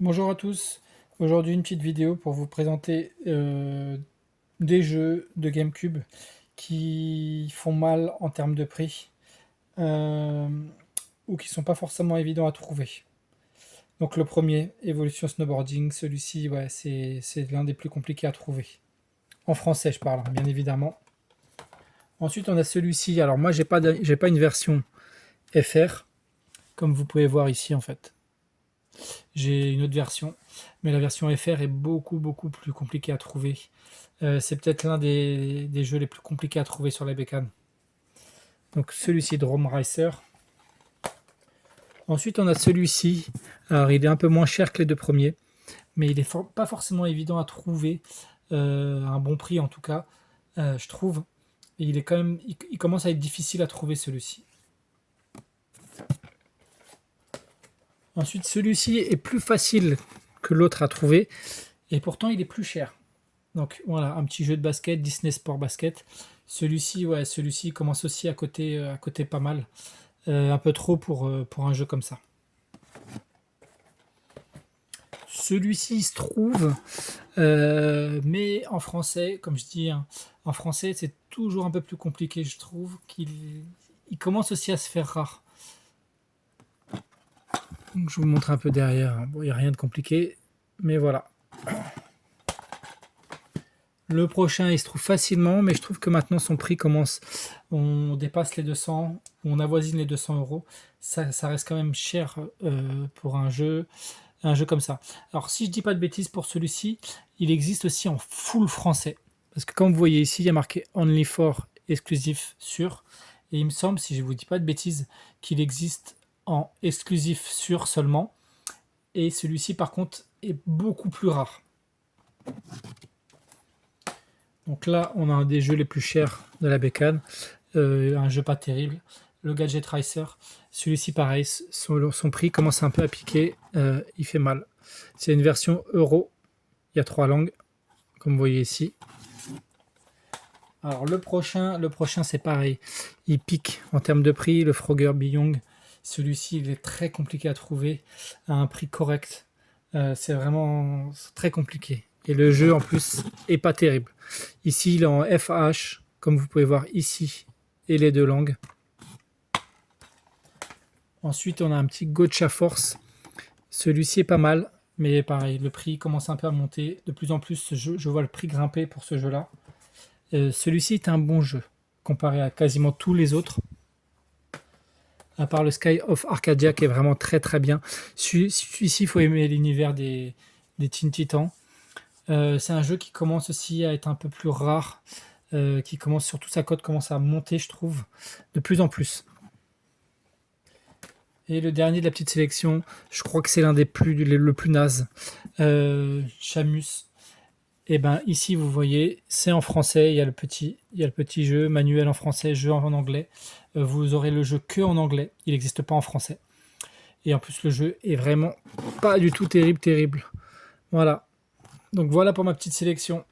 Bonjour à tous, aujourd'hui une petite vidéo pour vous présenter des jeux de GameCube qui font mal en termes de prix euh, ou qui sont pas forcément évidents à trouver. Donc le premier, Evolution Snowboarding, celui-ci ouais, c'est l'un des plus compliqués à trouver. En français je parle, hein, bien évidemment. Ensuite on a celui-ci, alors moi j'ai pas une version FR, comme vous pouvez voir ici en fait. J'ai une autre version, mais la version FR est beaucoup plus compliquée à trouver. C'est peut-être l'un des jeux les plus compliqués à trouver sur la bécane. Donc celui-ci, Drome Racer. Ensuite, on a celui-ci. Alors, il est un peu moins cher que les deux premiers, mais il est pas forcément évident à trouver, à un bon prix en tout cas, je trouve. Et il est quand même, il commence à être difficile à trouver celui-ci. Ensuite, celui-ci est plus facile que l'autre à trouver, et pourtant il est plus cher. Donc voilà, un petit jeu de basket, Disney Sport Basket. Celui-ci, ouais, celui-ci commence aussi à côté pas mal. Un peu trop pour un jeu comme ça. Celui-ci se trouve, mais en français, comme je dis, hein, en français c'est toujours un peu plus compliqué, je trouve, qu'il commence aussi à se faire rare. Donc, je vous montre un peu derrière, hein. Bon, il n'y a rien de compliqué, mais voilà. Le prochain, il se trouve facilement, mais je trouve que maintenant son prix commence, on dépasse les 200, on avoisine les 200 euros. Ça reste quand même cher pour un jeu comme ça. Alors si je dis pas de bêtises pour celui-ci, il existe aussi en full français. Parce que comme vous voyez ici, il y a marqué Only for exclusif sur. Et il me semble, si je vous dis pas de bêtises, qu'il existe en exclusif sur seulement. Et celui-ci par contre est beaucoup plus rare. Donc là, on a un des jeux les plus chers de la bécane, un jeu pas terrible, le Gadget Racer. Celui-ci, pareil, son prix commence un peu à piquer, il fait mal. C'est une version euro, il y a 3 langues, comme vous voyez ici. Alors le prochain c'est pareil, il pique en termes de prix, le Frogger Beyond. Celui-ci, il est très compliqué à trouver à un prix correct. C'est vraiment très compliqué. Et le jeu en plus est pas terrible. Ici il est en FH, comme vous pouvez voir ici, et les deux langues. Ensuite on a un petit Gotcha Force. Celui-ci est pas mal, mais pareil, le prix commence un peu à monter. De plus en plus, je vois le prix grimper pour ce jeu-là. Celui-ci est un bon jeu, comparé à quasiment tous les autres. À part le Sky of Arcadia qui est vraiment très bien. Celui-ci, il faut aimer l'univers des Teen Titans. C'est un jeu qui commence aussi à être un peu plus rare, qui commence surtout sa cote commence à monter, je trouve, de plus en plus. Et le dernier de la petite sélection, je crois que c'est l'un des le plus naze, Shamus. Et ben ici vous voyez, c'est en français, il y a le petit jeu, manuel en français, jeu en anglais. Vous aurez le jeu que en anglais, il n'existe pas en français. Et en plus le jeu est vraiment pas du tout terrible. Voilà. Donc voilà pour ma petite sélection.